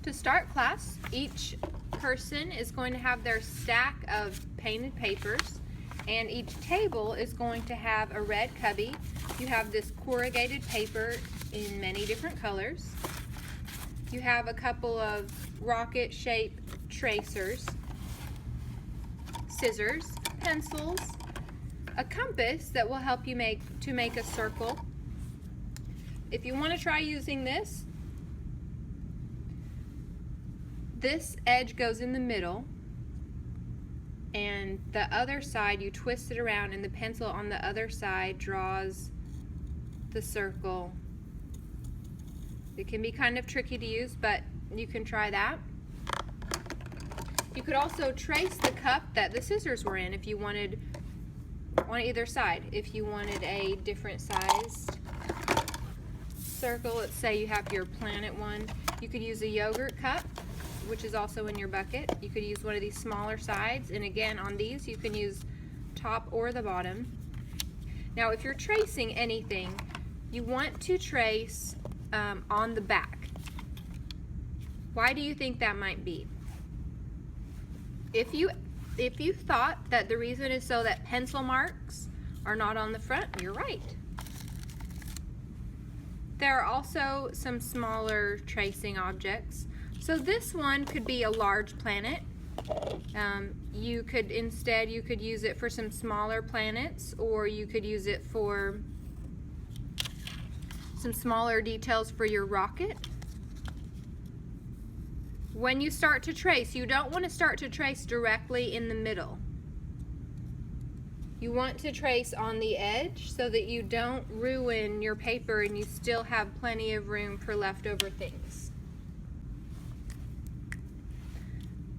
To start class, each person is going to have their stack of painted papers, and each table is going to have a red cubby. You have this corrugated paper in many different colors. You have a couple of rocket shaped tracers, scissors, pencils, a compass that will help you make a circle. If you want to try using this edge goes in the middle, and the other side you twist it around, and the pencil on the other side draws the circle. It can be kind of tricky to use, but you can try that. You could also trace the cup that the scissors were in if you wanted, on either side. If you wanted a different sized circle, let's say you have your planet one, you could use a yogurt cup, which is also in your bucket. You could use one of these smaller sides, and again on these you can use top or the bottom. Now if you're tracing anything, you want to trace on the back. Why do you think that might be? If you thought that the reason is so that pencil marks are not on the front, you're right. There are also some smaller tracing objects. So this one could be a large planet. You could use it for some smaller planets, or you could use it for some smaller details for your rocket. When you start to trace, you don't want to start to trace directly in the middle. You want to trace on the edge so that you don't ruin your paper and you still have plenty of room for leftover things.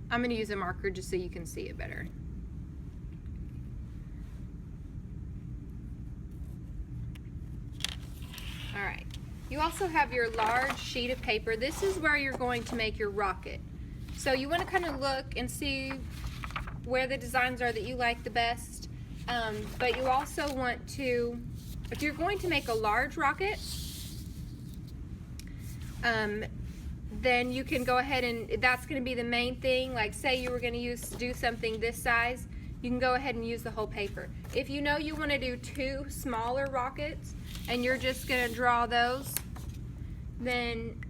I'm going to use a marker just so you can see it better. All right. You also have your large sheet of paper. This is where you're going to make your rocket. So you want to kind of look and see where the designs are that you like the best. But you also want to, if you're going to make a large rocket, then you can go ahead and that's going to be the main thing. Like say you were going to do something this size, you can go ahead and use the whole paper. If you know you want to do 2 smaller rockets and you're just going to draw those, then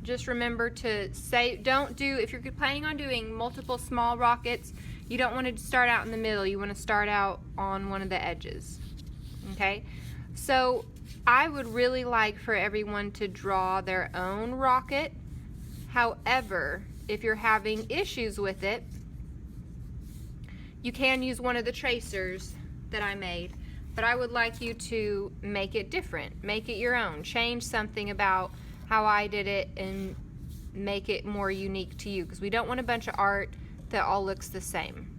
just remember to say, if you're planning on doing multiple small rockets, you don't want to start out in the middle. You want to start out on one of the edges. Okay? So I would really like for everyone to draw their own rocket. However, if you're having issues with it, you can use one of the tracers that I made, but I would like you to make it different. Make it your own. Change something about how I did it and make it more unique to you, because we don't want a bunch of art that all looks the same.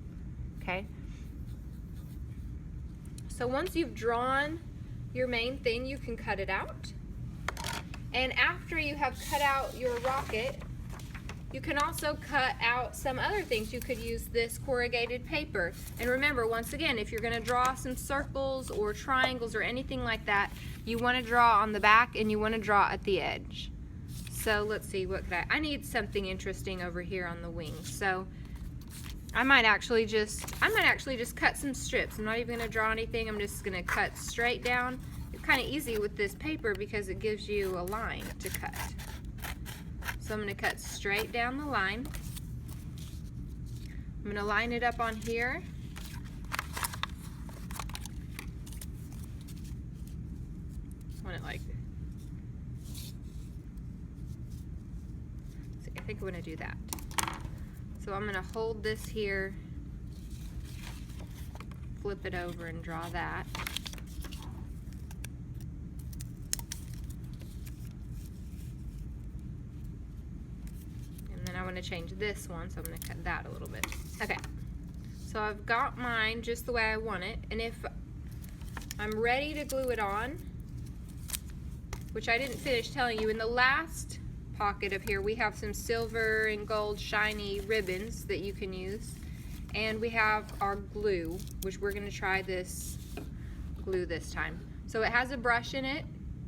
Okay? So once you've drawn your main thing, you can cut it out. And after you have cut out your rocket, you can also cut out some other things. You could use this corrugated paper. And remember, once again, if you're going to draw some circles or triangles or anything like that, you want to draw on the back and you want to draw at the edge. So let's see, what could I need something interesting over here on the wings. So I might actually just cut some strips. I'm not even going to draw anything. I'm just going to cut straight down. It's kind of easy with this paper because it gives you a line to cut. So I'm going to cut straight down the line. I'm going to line it up on here. I want it like, see, I think I'm going to do that. So I'm going to hold this here, flip it over and draw that. I want to change this one, so I'm going to cut that a little bit. Okay, so I've got mine just the way I want it, and if I'm ready to glue it on, which I didn't finish telling you, in the last pocket of here we have some silver and gold shiny ribbons that you can use, and we have our glue, which we're going to try this glue this time. So it has a brush in it.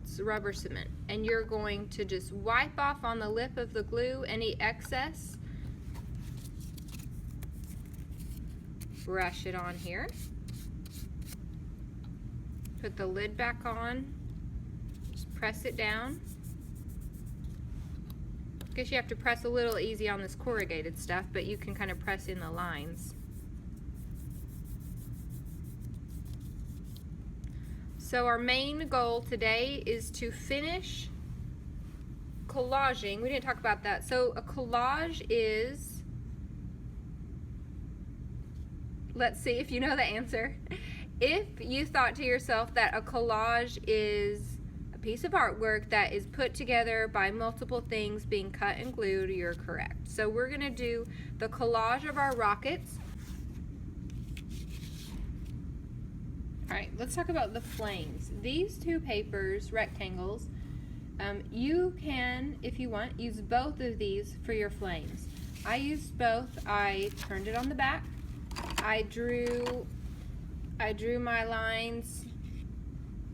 it's rubber cement, and you're going to just wipe off on the lip of the glue any excess. Brush it on here. Put the lid back on. Just press it down. I guess you have to press a little easy on this corrugated stuff, but you can kind of press in the lines. So our main goal today is to finish collaging. We didn't talk about that. So a collage is, let's see if you know the answer. If you thought to yourself that a collage is a piece of artwork that is put together by multiple things being cut and glued, you're correct. So we're going to do the collage of our rockets. Alright, let's talk about the flames. These two papers, rectangles, you can, if you want, use both of these for your flames. I used both. I turned it on the back. I drew my lines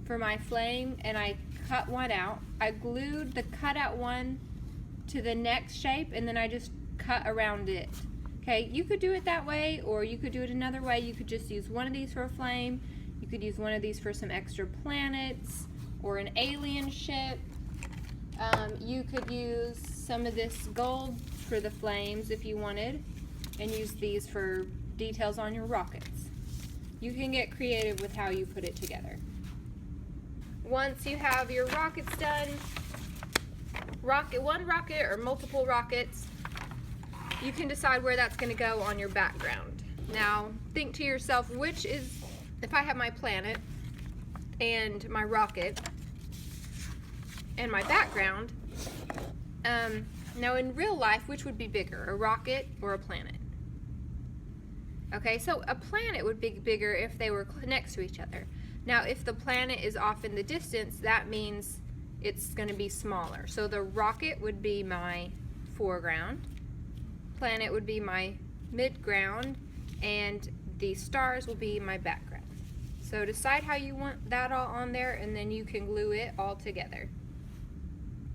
for my flame, and I cut one out. I glued the cutout one to the next shape, and then I just cut around it. Okay, you could do it that way, or you could do it another way. You could just use one of these for a flame. You could use one of these for some extra planets or an alien ship. You could use some of this gold for the flames if you wanted, and use these for details on your rockets. You can get creative with how you put it together. Once you have your rockets done, one rocket or multiple rockets, you can decide where that's going to go on your background. Now think to yourself, which is, if I have my planet and my rocket and my background, now in real life, which would be bigger, a rocket or a planet? Okay, so a planet would be bigger if they were next to each other. Now if the planet is off in the distance, that means it's going to be smaller. So the rocket would be my foreground, planet would be my midground, and the stars will be my background. So decide how you want that all on there, and then you can glue it all together.